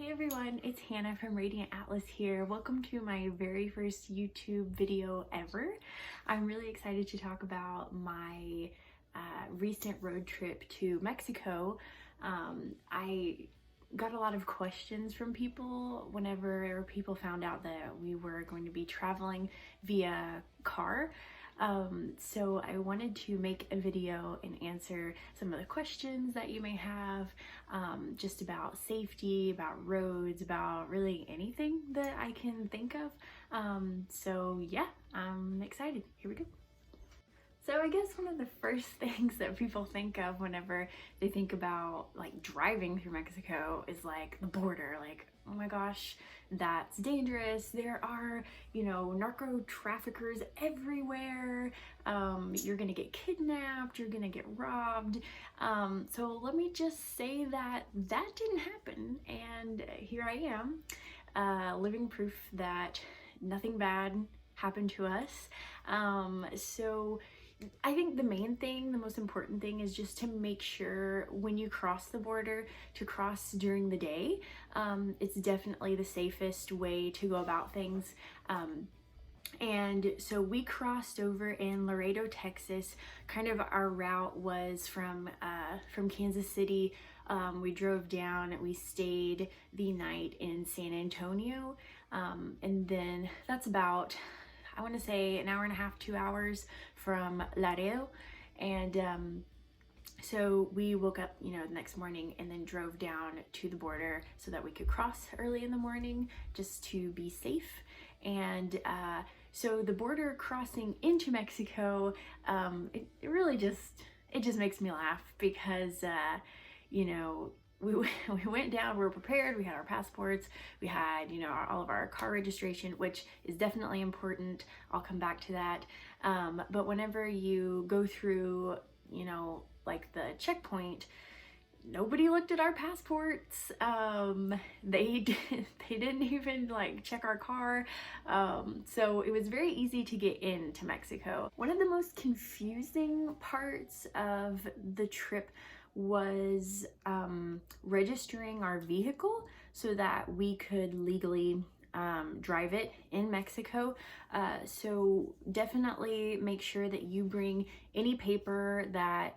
Hey everyone, it's Hannah from Radiant Atlas here. Welcome to my very first YouTube video ever. I'm really excited to talk about my recent road trip to Mexico. I got a lot of questions from people whenever people found out that we were going to be traveling via car. So I wanted to make a video and answer some of the questions that you may have, just about safety, about roads, about really anything that I can think of. So yeah, I'm excited. Here we go. So I guess one of the first things that people think of whenever they think about like driving through Mexico is like the border. Like, oh my gosh, that's dangerous. There are, narco traffickers everywhere. You're gonna get kidnapped, you're gonna get robbed. So let me just say that that didn't happen. And here I am, living proof that nothing bad happened to us. So I think the main thing, the most important thing is just to make sure when you cross the border to cross during the day. It's definitely the safest way to go about things. And so we crossed over in Laredo, Texas. Kind of our route was from Kansas City. We drove down, we stayed the night in San Antonio. And then that's about, I want to say, an hour and a half, 2 hours from Laredo. And so we woke up, the next morning and then drove down to the border so that we could cross early in the morning just to be safe. And so the border crossing into Mexico, it really just makes me laugh because, we went down, we were prepared, we had our passports, we had, all of our car registration, which is definitely important. I'll come back to that. But whenever you go through, like the checkpoint, nobody looked at our passports. They didn't even like check our car. So it was very easy to get into Mexico. One of the most confusing parts of the trip was registering our vehicle so that we could legally drive it in Mexico. So definitely make sure that you bring any paper that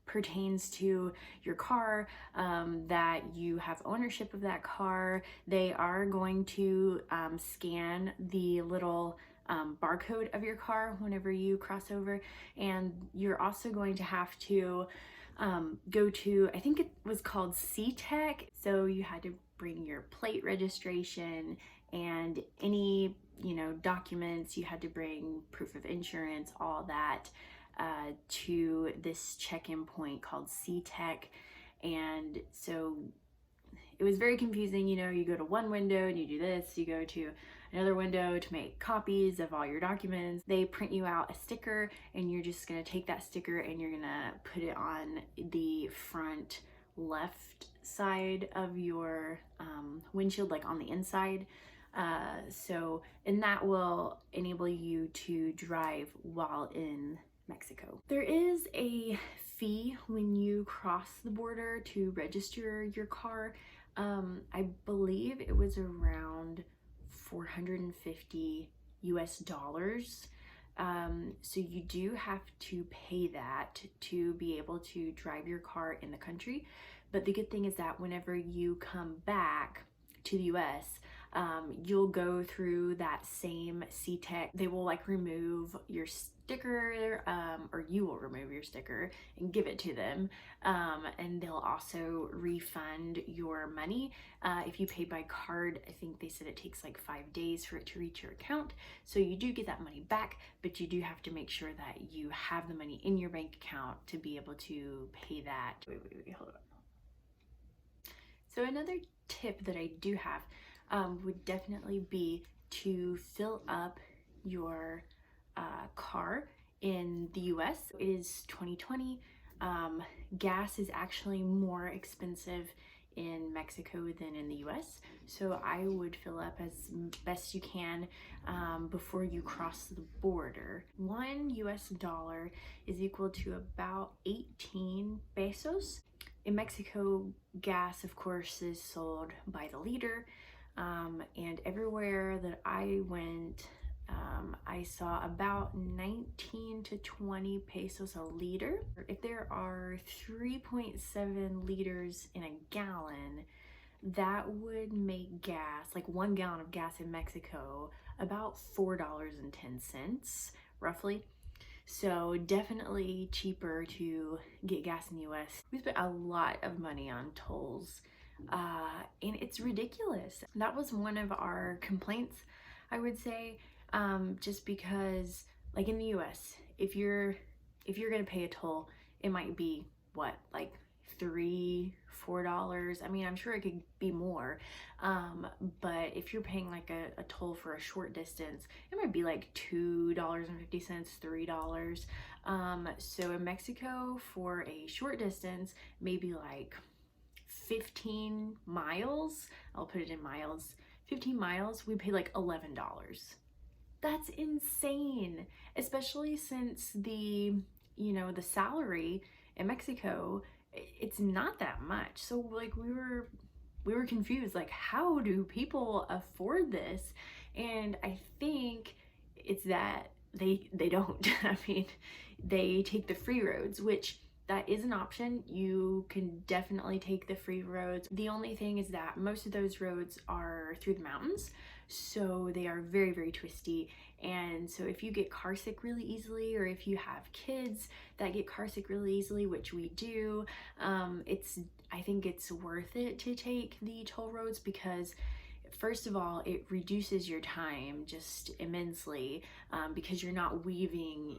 pertains to your car, that you have ownership of that car. They are going to scan the little barcode of your car whenever you cross over, and you're also going to have to go to, I think it was called C-Tech. So you had to bring your plate registration and any, documents. You had to bring proof of insurance, all that, to this check-in point called C-Tech. And so it was very confusing. You go to one window and you do this, you go to another window to make copies of all your documents. They print you out a sticker and you're just gonna take that sticker and you're gonna put it on the front left side of your windshield, like on the inside. And that will enable you to drive while in Mexico. There is a fee when you cross the border to register your car. I believe it was around $450 US. So you do have to pay that to be able to drive your car in the country. But the good thing is that whenever you come back to the US, you'll go through that same C-Tech. They will like remove your sticker, or you will remove your sticker and give it to them. And they'll also refund your money. If you pay by card, I think they said it takes like 5 days for it to reach your account. So you do get that money back, but you do have to make sure that you have the money in your bank account to be able to pay that. Wait, hold on. So another tip that I do have would definitely be to fill up your car in the US. It is 2020. Gas is actually more expensive in Mexico than in the US. So I would fill up as best you can before you cross the border. $1 US is equal to about 18 pesos. in Mexico, gas, of course, is sold by the liter. And everywhere that I went, I saw about 19 to 20 pesos a liter. If there are 3.7 liters in a gallon, that would make gas, like 1 gallon of gas in Mexico, about $4.10, roughly. So definitely cheaper to get gas in the US. We spent a lot of money on tolls, and it's ridiculous. That was one of our complaints, I would say, just because, like in the US, if you're gonna pay a toll, it might be what, like $3-4. I mean, I'm sure it could be more, but if you're paying like a toll for a short distance, it might be like $2.50, $3. So in Mexico, for a short distance, maybe like 15 miles, I'll put it in miles, 15 miles, we pay like $11. That's insane, especially since the salary in Mexico, it's not that much. So like we were confused, like how do people afford this? And I think it's that they don't. I mean, they take the free roads, which that is an option. You can definitely take the free roads. The only thing is that most of those roads are through the mountains, so they are very, very twisty. And so if you get car sick really easily, or if you have kids that get car sick really easily, which we do, I think it's worth it to take the toll roads, because first of all, it reduces your time just immensely, because you're not weaving,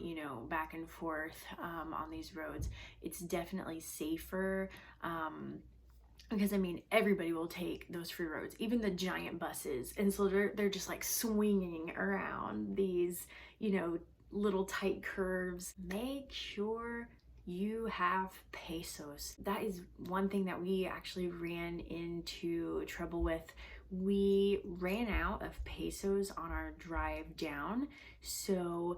back and forth on these roads. It's definitely safer, because I mean, everybody will take those free roads, even the giant buses. And so they're just like swinging around these, little tight curves. Make sure you have pesos. That is one thing that we actually ran into trouble with. We ran out of pesos on our drive down. So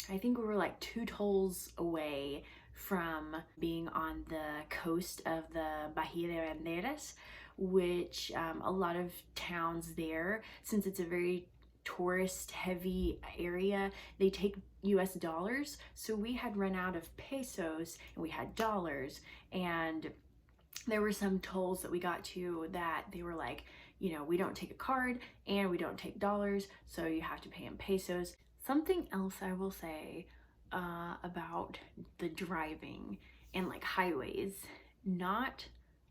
I think we were like 2 tolls away from being on the coast of the Bahia de Banderas, which a lot of towns there, since it's a very tourist heavy area, they take US dollars. So we had run out of pesos and we had dollars, and there were some tolls that we got to that they were like, we don't take a card and we don't take dollars, so you have to pay in pesos. Something else I will say about the driving and like highways, not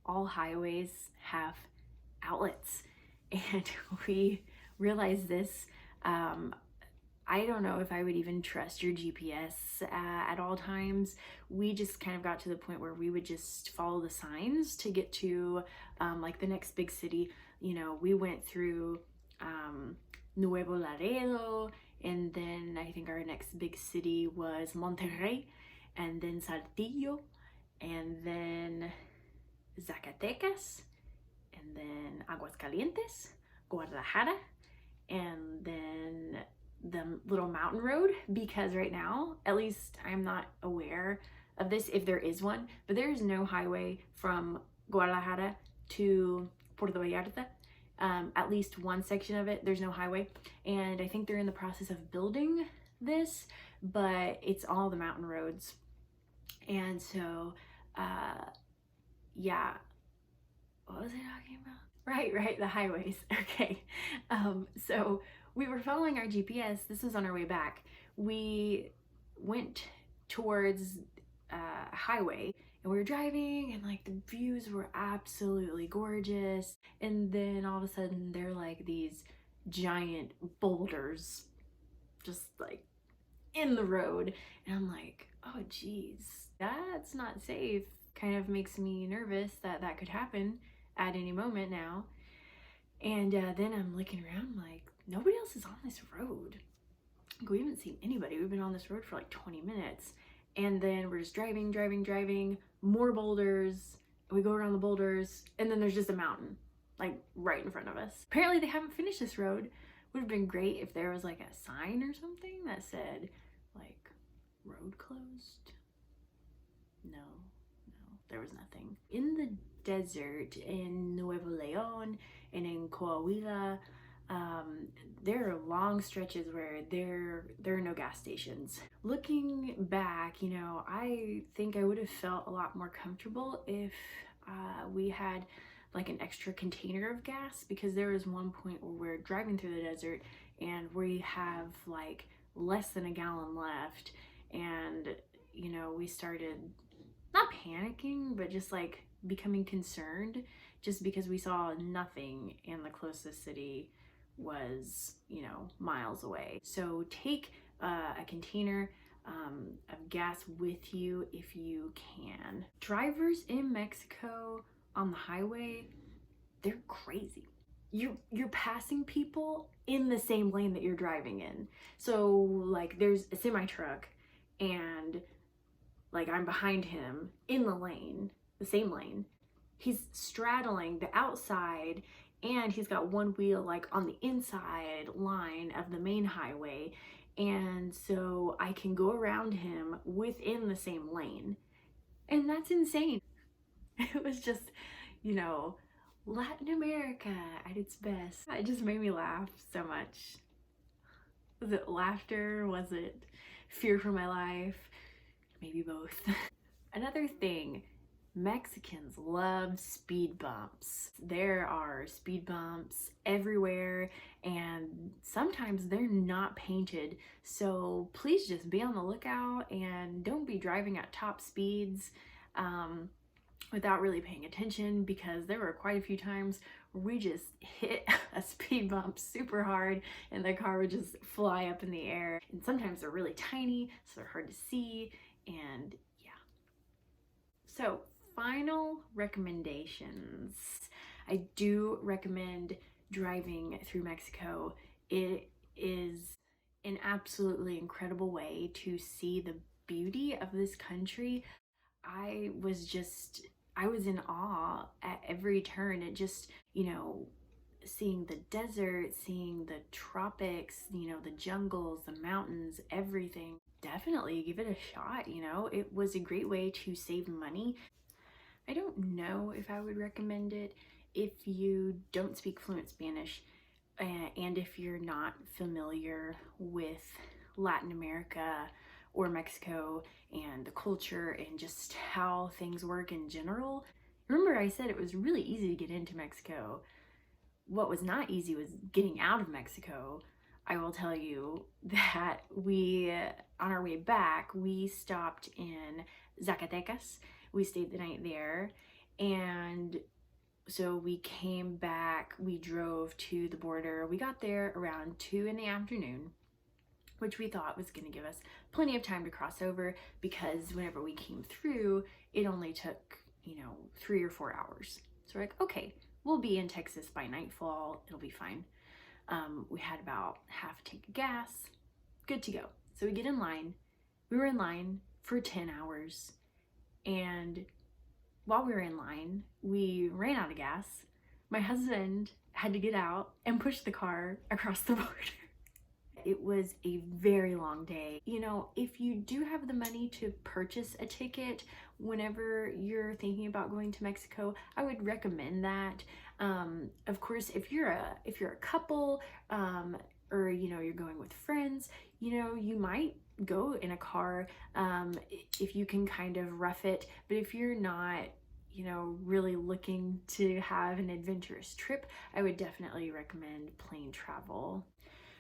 all highways have outlets, and we realized this. I don't know if I would even trust your GPS at all times. We just kind of got to the point where we would just follow the signs to get to like the next big city. We went through Nuevo Laredo, and then I think our next big city was Monterrey, and then Saltillo, and then Zacatecas, and then Aguascalientes, Guadalajara, and then the little mountain road, because right now, at least I'm not aware of this, if there is one, but there is no highway from Guadalajara to Puerto Vallarta. At least one section of it, there's no highway, and I think they're in the process of building this, but it's all the mountain roads. And so yeah, what was I talking about? Right, the highways. Okay. So we were following our GPS. This was on our way back. We went towards a highway, and we were driving, and like the views were absolutely gorgeous. And then all of a sudden they're like these giant boulders just like in the road. And I'm like, oh geez, that's not safe. Kind of makes me nervous that that could happen at any moment now. And then I'm looking around like, nobody else is on this road. Like, we haven't seen anybody. We've been on this road for like 20 minutes. And then we're just driving, more boulders. We go around the boulders, and then there's just a mountain, like right in front of us. Apparently they haven't finished this road. Would have been great if there was like a sign or something that said like road closed. No. there was nothing. In the desert in Nuevo Leon and in Coahuila, there are long stretches where there are no gas stations. Looking back, you know, I think I would have felt a lot more comfortable if we had like an extra container of gas, because there was one point where we're driving through the desert and we have like less than a gallon left, and you know, we started not panicking, but just like becoming concerned, just because we saw nothing and the closest city was, you know, miles away. So take a container of gas with you if you can. Drivers in Mexico on the highway, they're crazy. You're passing people in the same lane that you're driving in. So like there's a semi truck and like I'm behind him in the lane, the same lane. He's straddling the outside and he's got one wheel like on the inside line of the main highway. And so I can go around him within the same lane. And that's insane. It was just, you know, Latin America at its best. It just made me laugh so much. Was it laughter? Was it fear for my life? Maybe both. Another thing, Mexicans love speed bumps. There are speed bumps everywhere, and sometimes they're not painted. So please just be on the lookout and don't be driving at top speeds without really paying attention, because there were quite a few times we just hit a speed bump super hard and the car would just fly up in the air. And sometimes they're really tiny, so they're hard to see, and yeah. So final recommendations. I do recommend driving through Mexico. It is an absolutely incredible way to see the beauty of this country. I was in awe at every turn. It just, you know, seeing the desert, seeing the tropics, you know, the jungles, the mountains, everything. Definitely give it a shot, you know. It was a great way to save money. I don't know if I would recommend it if you don't speak fluent Spanish and if you're not familiar with Latin America or Mexico and the culture and just how things work in general. Remember I said it was really easy to get into Mexico. What was not easy was getting out of Mexico. I will tell you that on our way back, we stopped in Zacatecas. We stayed the night there, and so we came back, we drove to the border. We got there around 2 in the afternoon, which we thought was going to give us plenty of time to cross over, because whenever we came through, it only took, you know, 3 or 4 hours. So we're like, okay, we'll be in Texas by nightfall. It'll be fine. We had about half a tank of gas, good to go. So we get in line. We were in line for 10 hours. And while we were in line, we ran out of gas. My husband had to get out and push the car across the border. It was a very long day. You know, if you do have the money to purchase a ticket whenever you're thinking about going to Mexico, I would recommend that. Of course, if you're a couple, or you know, you're going with friends, you know, you might go in a car if you can kind of rough it. But if you're not, you know, really looking to have an adventurous trip, I would definitely recommend plane travel.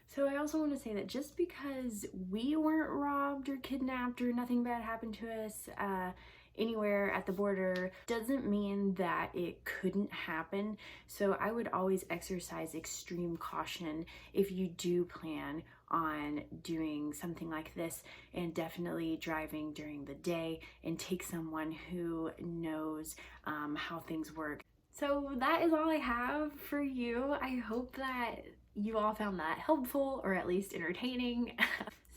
So I also want to say that just because we weren't robbed or kidnapped or nothing bad happened to us anywhere at the border doesn't mean that it couldn't happen. So I would always exercise extreme caution if you do plan on doing something like this, and definitely driving during the day, and take someone who knows how things work. So that is all I have for you. I hope that you all found that helpful, or at least entertaining.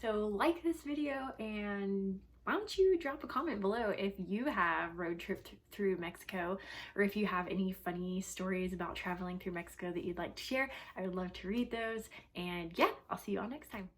So like this video, and why don't you drop a comment below if you have road tripped through Mexico, or if you have any funny stories about traveling through Mexico that you'd like to share. I would love to read those. And yeah, I'll see you all next time.